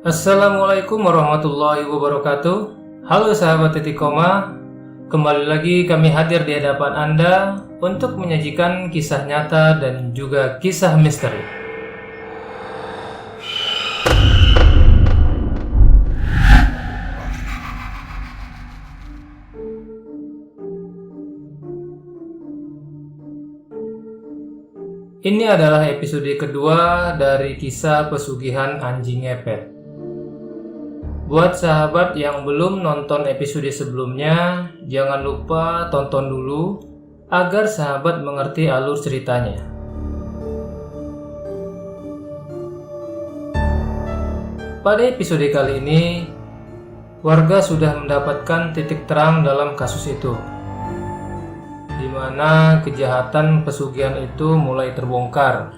Assalamualaikum warahmatullahi wabarakatuh. Halo sahabat titik koma, kembali lagi kami hadir di hadapan Anda untuk menyajikan kisah nyata dan juga kisah misteri. Ini adalah episode kedua dari kisah pesugihan anjing ngepet. Buat sahabat yang belum nonton episode sebelumnya, jangan lupa tonton dulu agar sahabat mengerti alur ceritanya. Pada episode kali ini, warga sudah mendapatkan titik terang dalam kasus itu, di mana kejahatan pesugihan itu mulai terbongkar.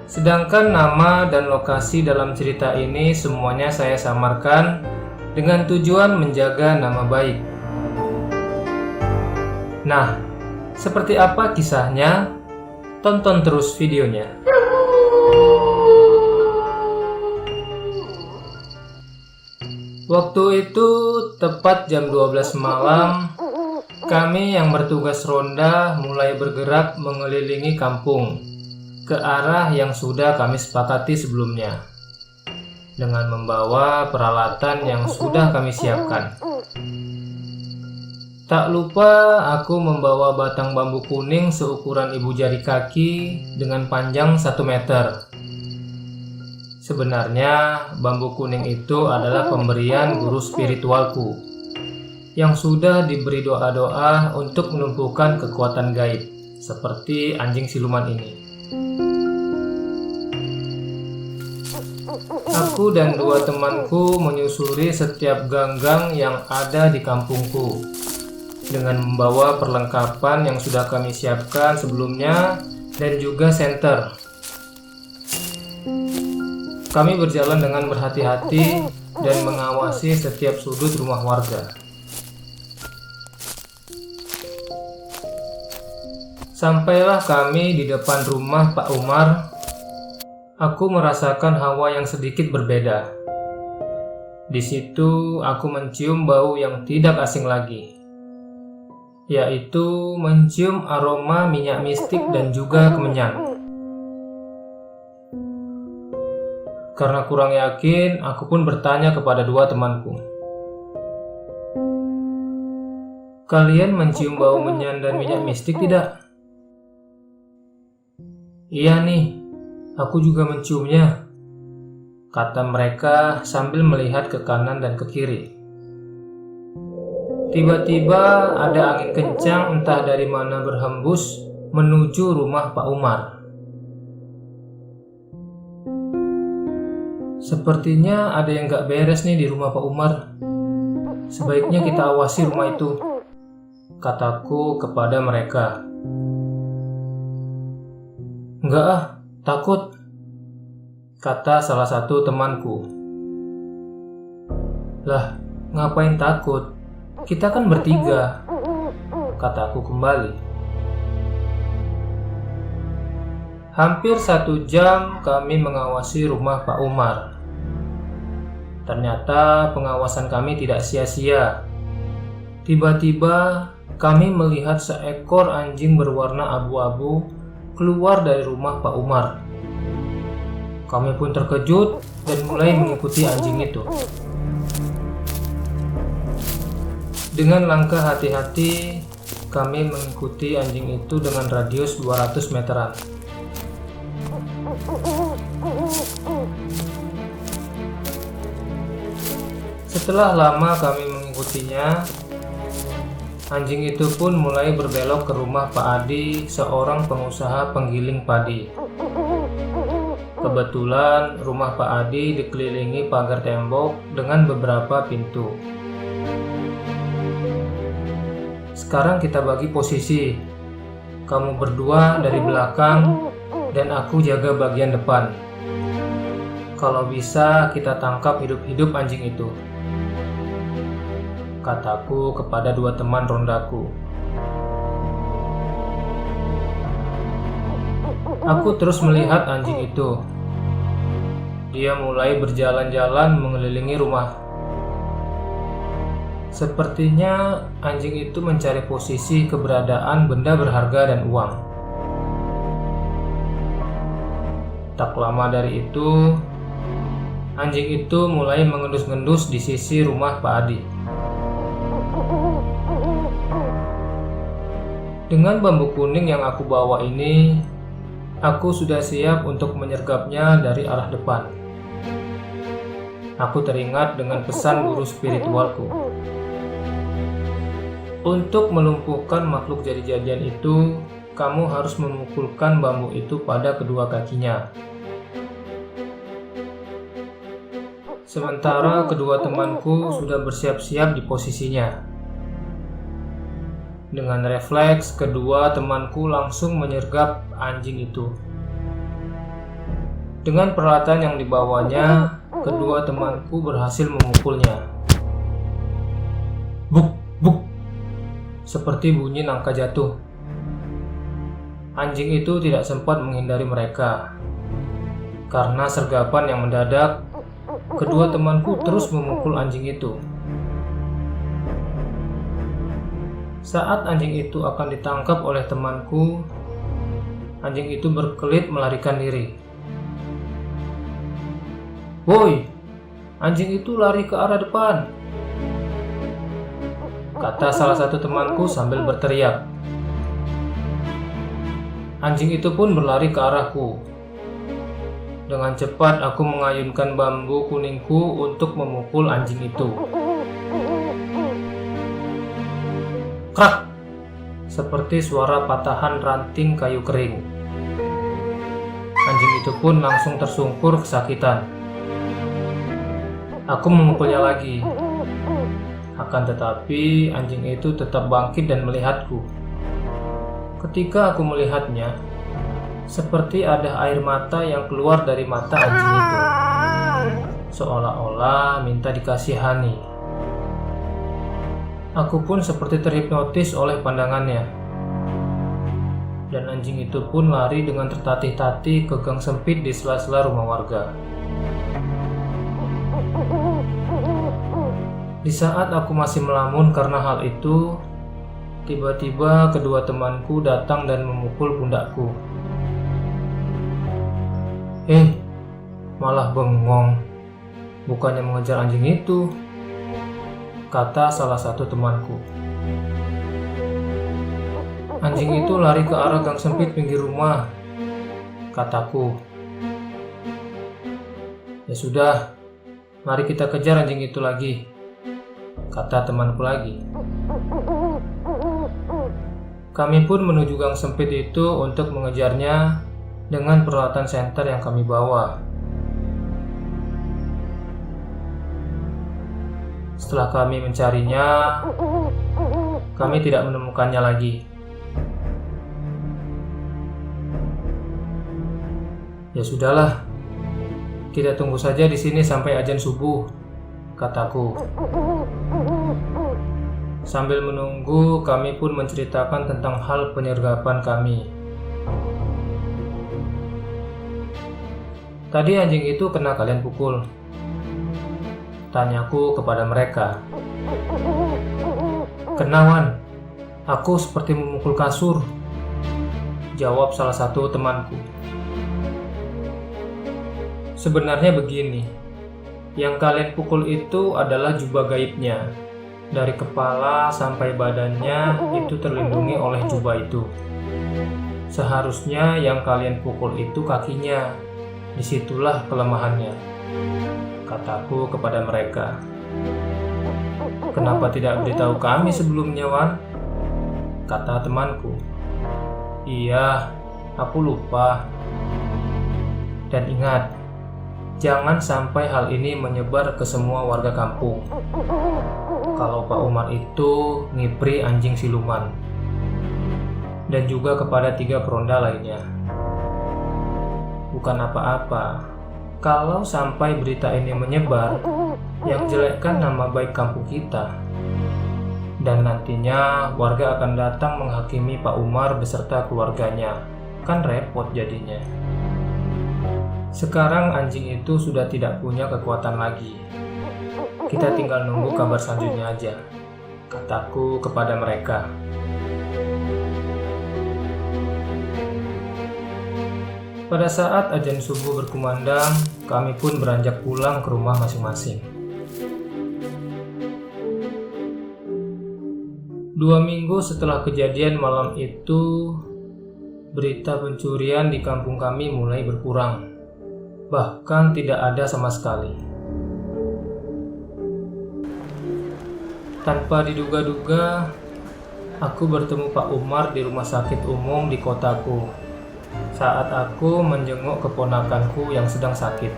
Sedangkan nama dan lokasi dalam cerita ini semuanya saya samarkan dengan tujuan menjaga nama baik. Nah, seperti apa kisahnya? Tonton terus videonya. Waktu itu tepat jam 12 malam, kami yang bertugas ronda mulai bergerak mengelilingi kampung ke arah yang sudah kami sepakati sebelumnya, dengan membawa peralatan yang sudah kami siapkan. Tak lupa aku membawa batang bambu kuning seukuran ibu jari kaki dengan panjang 1 meter. Sebenarnya bambu kuning itu adalah pemberian guru spiritualku yang sudah diberi doa-doa untuk menumbuhkan kekuatan gaib seperti anjing siluman ini. Aku dan 2 temanku menyusuri setiap gang-gang yang ada di kampungku dengan membawa perlengkapan yang sudah kami siapkan sebelumnya dan juga senter. Kami berjalan dengan berhati-hati dan mengawasi setiap sudut rumah warga. Sampailah kami di depan rumah Pak Umar. Aku merasakan hawa yang sedikit berbeda. Di situ aku mencium bau yang tidak asing lagi, yaitu mencium aroma minyak mistik dan juga kemenyan. Karena kurang yakin, aku pun bertanya kepada 2 temanku. Kalian mencium bau menyan dan minyak mistik tidak? Iya nih, aku juga menciumnya, kata mereka sambil melihat ke kanan dan ke kiri. Tiba-tiba ada angin kencang entah dari mana berhembus menuju rumah Pak Umar. Sepertinya ada yang gak beres nih di rumah Pak Umar. Sebaiknya kita awasi rumah itu, kataku kepada mereka. Enggak ah, takut, kata salah satu temanku. Lah, ngapain takut? Kita kan bertiga, kataku kembali. Hampir 1 jam kami mengawasi rumah Pak Umar. Ternyata pengawasan kami tidak sia-sia. Tiba-tiba kami melihat seekor anjing berwarna abu-abu keluar dari rumah Pak Umar. Kami pun terkejut dan mulai mengikuti anjing itu. Dengan langkah hati-hati, kami mengikuti anjing itu dengan radius 200 meteran. Setelah lama kami mengikutinya, anjing itu pun mulai berbelok ke rumah Pak Adi, seorang pengusaha penggiling padi. Kebetulan rumah Pak Adi dikelilingi pagar tembok dengan beberapa pintu. Sekarang kita bagi posisi. Kamu berdua dari belakang dan aku jaga bagian depan. Kalau bisa kita tangkap hidup-hidup anjing itu, kataku kepada 2 teman rondaku. Aku terus melihat anjing itu. dia mulai berjalan-jalan mengelilingi rumah. Sepertinya anjing itu mencari posisi keberadaan benda berharga dan uang. Tak lama dari itu, anjing itu mulai mengendus-ngendus di sisi rumah Pak Adi. Dengan bambu kuning yang aku bawa ini, aku sudah siap untuk menyergapnya dari arah depan. Aku teringat dengan pesan guru spiritualku. Untuk melumpuhkan makhluk jadi-jadian itu, kamu harus memukulkan bambu itu pada kedua kakinya. Sementara kedua temanku sudah bersiap-siap di posisinya. Dengan refleks, kedua temanku langsung menyergap anjing itu. Dengan peralatan yang dibawanya, kedua temanku berhasil memukulnya. Buk, buk, seperti bunyi nangka jatuh. Anjing itu tidak sempat menghindari mereka. Karena sergapan yang mendadak, kedua temanku terus memukul anjing itu. Saat anjing itu akan ditangkap oleh temanku, anjing itu berkelit melarikan diri. "Woi, anjing itu lari ke arah depan," kata salah satu temanku sambil berteriak. Anjing itu pun berlari ke arahku. Dengan cepat aku mengayunkan bambu kuningku untuk memukul anjing itu. Krak! Seperti suara patahan ranting kayu kering. Anjing itu pun langsung tersungkur kesakitan. Aku memukulnya lagi. Akan tetapi anjing itu tetap bangkit dan melihatku. Ketika aku melihatnya, seperti ada air mata yang keluar dari mata anjing itu, seolah-olah minta dikasihani. Aku pun seperti terhipnotis oleh pandangannya. Dan anjing itu pun lari dengan tertatih-tatih ke gang sempit di sela-sela rumah warga. Di saat aku masih melamun karena hal itu, tiba-tiba kedua temanku datang dan memukul pundakku. Malah bengong. Bukannya mengejar anjing itu, kata salah satu temanku. Anjing itu lari ke arah gang sempit pinggir rumah, kataku. Ya sudah, mari kita kejar anjing itu lagi, kata temanku lagi. Kami pun menuju gang sempit itu untuk mengejarnya dengan peralatan senter yang kami bawa. Setelah kami mencarinya, kami tidak menemukannya lagi. Ya sudahlah, kita tunggu saja di sini sampai azan subuh, kataku. Sambil menunggu, kami pun menceritakan tentang hal penyergapan kami. Tadi anjing itu kena kalian pukul? Tanyaku kepada mereka. "Kenawan, aku seperti memukul kasur," jawab salah satu temanku. Sebenarnya begini, yang kalian pukul itu adalah jubah gaibnya. Dari kepala sampai badannya itu terlindungi oleh jubah itu. Seharusnya yang kalian pukul itu kakinya. Disitulah kelemahannya, kataku kepada mereka. "Kenapa tidak beritahu kami sebelumnya, Wan?" kata temanku. "Iya, aku lupa. Dan ingat, jangan sampai hal ini menyebar ke semua warga kampung. Kalau Pak Umar itu ngipri anjing siluman. Dan juga kepada 3 peronda lainnya. Bukan apa-apa, kalau sampai berita ini menyebar, yang jelekkan nama baik kampung kita. Dan nantinya warga akan datang menghakimi Pak Umar beserta keluarganya. Kan repot jadinya." Sekarang anjing itu sudah tidak punya kekuatan lagi. Kita tinggal nunggu kabar selanjutnya aja, kataku kepada mereka. Pada saat azan subuh berkumandang, kami pun beranjak pulang ke rumah masing-masing. 2 minggu setelah kejadian malam itu, berita pencurian di kampung kami mulai berkurang. Bahkan tidak ada sama sekali. Tanpa diduga-duga, aku bertemu Pak Umar di rumah sakit umum di kotaku saat aku menjenguk keponakanku yang sedang sakit.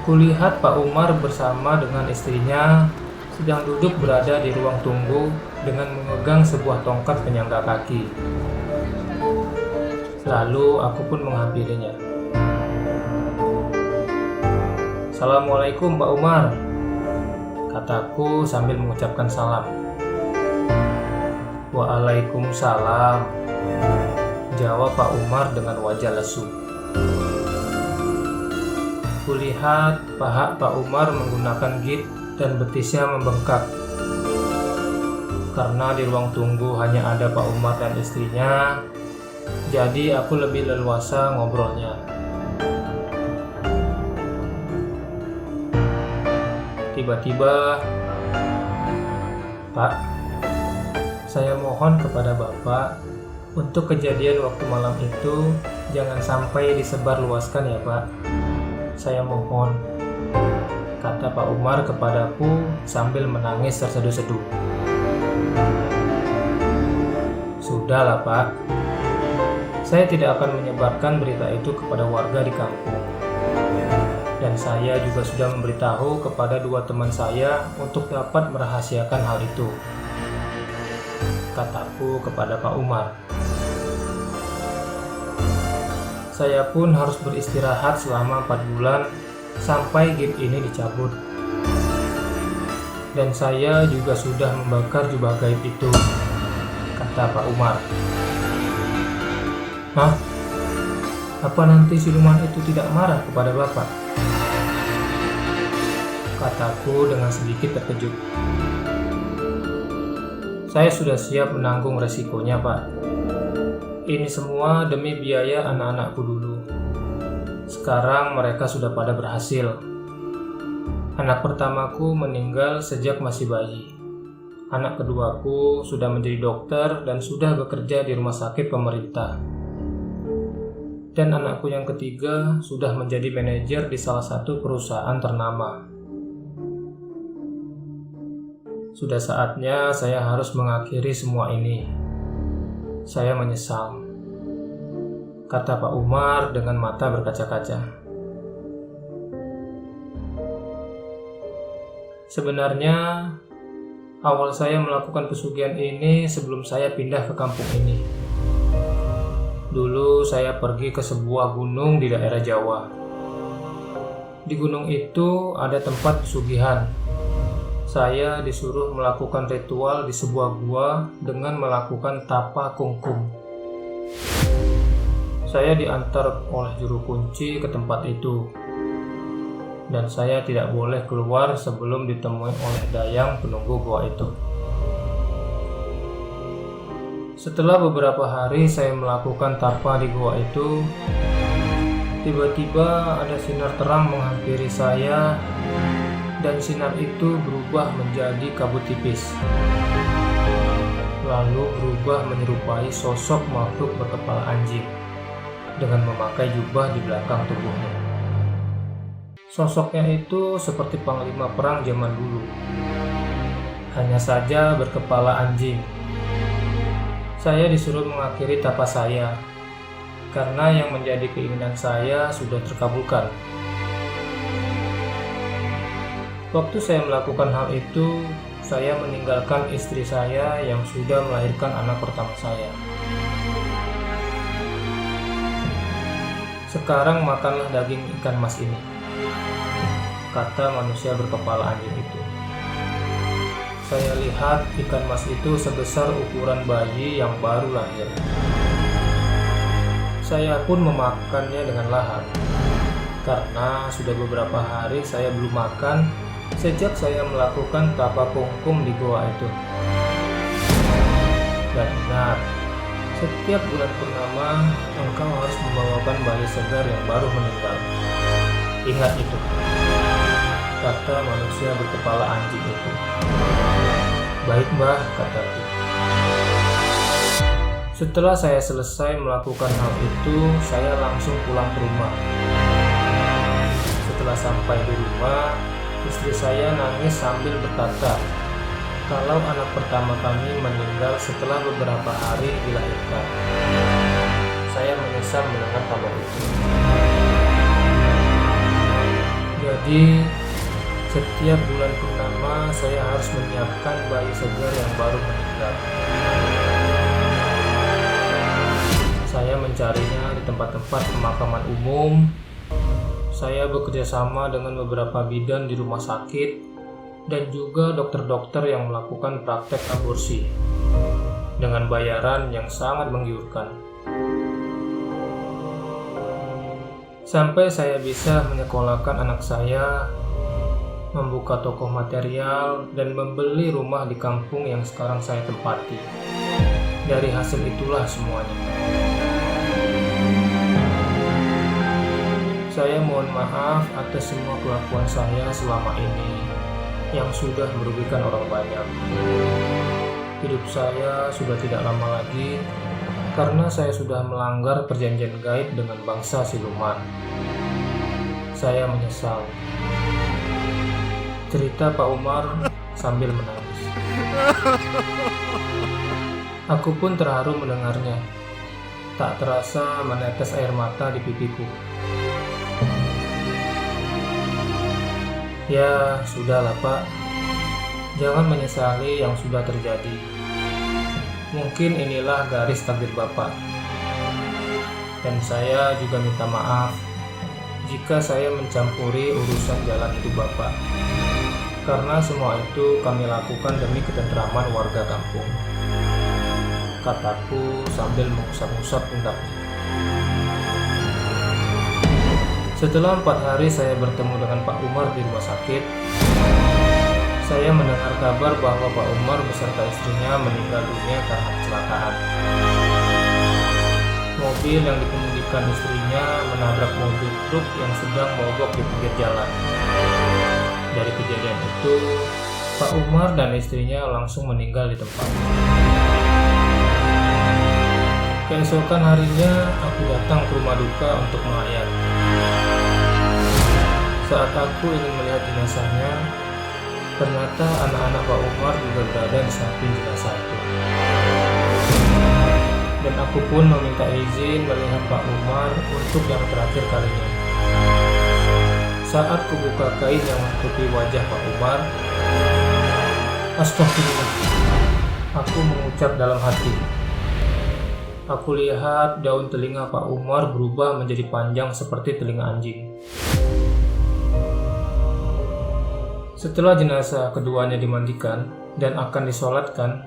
Kulihat Pak Umar bersama dengan istrinya sedang duduk berada di ruang tunggu dengan memegang sebuah tongkat penyangga kaki. Lalu aku pun menghampirinya. "Assalamualaikum Pak Umar," kataku sambil mengucapkan salam. "Waalaikumsalam," jawab Pak Umar dengan wajah lesu. Kulihat paha Pak Umar menggunakan git dan betisnya membengkak. Karena di ruang tunggu hanya ada Pak Umar dan istrinya, jadi aku lebih leluasa ngobrolnya. Tiba-tiba, "Pak, saya mohon kepada Bapak untuk kejadian waktu malam itu jangan sampai disebarluaskan ya Pak. Saya mohon," kata Pak Umar kepadaku sambil menangis terseduh-seduh. "Sudahlah Pak, saya tidak akan menyebarkan berita itu kepada warga di kampung. Dan saya juga sudah memberitahu kepada 2 teman saya untuk dapat merahasiakan hal itu," kataku kepada Pak Umar. Saya pun harus beristirahat selama 4 bulan sampai gip ini dicabut. Dan saya juga sudah membakar jubah gaib itu, kata Pak Umar. "Hah? Apa nanti siluman itu tidak marah kepada Bapak?" kataku dengan sedikit terkejut. "Saya sudah siap menanggung resikonya, Pak. Ini semua demi biaya anak-anakku dulu. Sekarang mereka sudah pada berhasil. Anak pertamaku meninggal sejak masih bayi. Anak keduaku sudah menjadi dokter dan sudah bekerja di rumah sakit pemerintah. Dan anakku yang ketiga sudah menjadi manajer di salah satu perusahaan ternama. Sudah saatnya saya harus mengakhiri semua ini. Saya menyesal," kata Pak Umar dengan mata berkaca-kaca. Sebenarnya, awal saya melakukan pesugihan ini sebelum saya pindah ke kampung ini. Dulu saya pergi ke sebuah gunung di daerah Jawa. Di gunung itu ada tempat pesugihan. Saya disuruh melakukan ritual di sebuah gua dengan melakukan tapa kungkum. Saya diantar oleh juru kunci ke tempat itu, dan saya tidak boleh keluar sebelum ditemui oleh dayang penunggu gua itu. Setelah beberapa hari saya melakukan tapa di gua itu, tiba-tiba ada sinar terang menghampiri saya, dan sinar itu berubah menjadi kabut tipis, lalu berubah menyerupai sosok makhluk berkepala anjing dengan memakai jubah di belakang tubuhnya. Sosoknya itu seperti panglima perang zaman dulu, hanya saja berkepala anjing. Saya disuruh mengakhiri tapa saya, karena yang menjadi keinginan saya sudah terkabulkan. Waktu saya melakukan hal itu, saya meninggalkan istri saya yang sudah melahirkan anak pertama saya. "Sekarang makanlah daging ikan mas ini," kata manusia berkepala anjing itu. Saya lihat ikan mas itu sebesar ukuran bayi yang baru lahir. Saya pun memakannya dengan lahap, karena sudah beberapa hari saya belum makan sejak saya melakukan tapa kungkum di goa itu. Dan ingat, setiap bulan purnama engkau harus membawakan bayi segar yang baru meninggal. Ingat itu, kata manusia berkepala anjing itu. Baik Mbah, kataku. Setelah saya selesai melakukan hal itu, saya langsung pulang ke rumah. Setelah sampai di rumah, istri saya nangis sambil berkata, kalau anak pertama kami meninggal setelah beberapa hari dilahirkan. Saya menyesal mendengar kabar itu. Jadi, setiap bulan purnama saya harus menyiapkan bayi segar yang baru meninggal. Saya mencarinya di tempat-tempat pemakaman umum. Saya bekerja sama dengan beberapa bidan di rumah sakit dan juga dokter-dokter yang melakukan praktek aborsi dengan bayaran yang sangat menggiurkan. Sampai saya bisa menyekolahkan anak saya, membuka toko material, dan membeli rumah di kampung yang sekarang saya tempati. Dari hasil itulah semuanya. Saya mohon maaf atas semua kelakuan saya selama ini yang sudah merugikan orang banyak. Hidup saya sudah tidak lama lagi karena saya sudah melanggar perjanjian gaib dengan bangsa siluman. Saya menyesal. Cerita Pak Umar sambil menangis. Aku pun terharu mendengarnya. Tak terasa menetes air mata di pipiku. Ya, sudahlah Pak. Jangan menyesali yang sudah terjadi. Mungkin inilah garis takdir Bapak. Dan saya juga minta maaf jika saya mencampuri urusan jalan hidup Bapak. Karena semua itu kami lakukan demi ketentraman warga kampung. Kataku sambil mengusap-usap pundaknya. Setelah 4 hari saya bertemu dengan Pak Umar di rumah sakit, saya mendengar kabar bahwa Pak Umar beserta istrinya meninggal dunia karena kecelakaan. Mobil yang dikemudikan istrinya menabrak mobil truk yang sedang mogok di pinggir jalan. Dari kejadian itu, Pak Umar dan istrinya langsung meninggal di tempat. Keesokan harinya, aku datang ke rumah duka untuk melayat. Saat aku ingin melihat jenazahnya, ternyata anak-anak Pak Umar juga berada di samping jenazah itu. Dan aku pun meminta izin melihat Pak Umar untuk yang terakhir kalinya. Saat kubuka kain yang menutupi wajah Pak Umar, astagfirullah, aku mengucap dalam hati. Aku lihat daun telinga Pak Umar berubah menjadi panjang seperti telinga anjing. Setelah jenazah keduanya dimandikan dan akan disolatkan,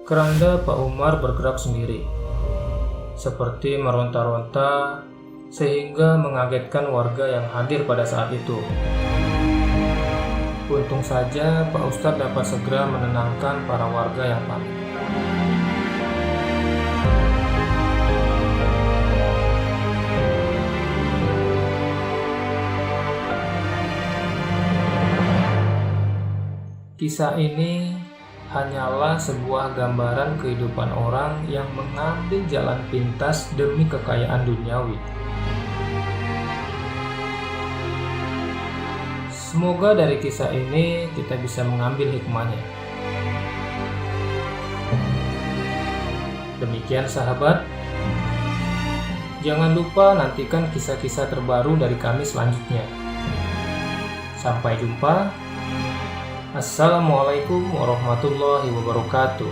keranda Pak Umar bergerak sendiri, seperti meronta-ronta sehingga mengagetkan warga yang hadir pada saat itu. Untung saja Pak Ustadz dapat segera menenangkan para warga yang panik. Kisah ini hanyalah sebuah gambaran kehidupan orang yang mengambil jalan pintas demi kekayaan duniawi. Semoga dari kisah ini kita bisa mengambil hikmahnya. Demikian sahabat, jangan lupa nantikan kisah-kisah terbaru dari kami selanjutnya. Sampai jumpa. Assalamualaikum warahmatullahi wabarakatuh.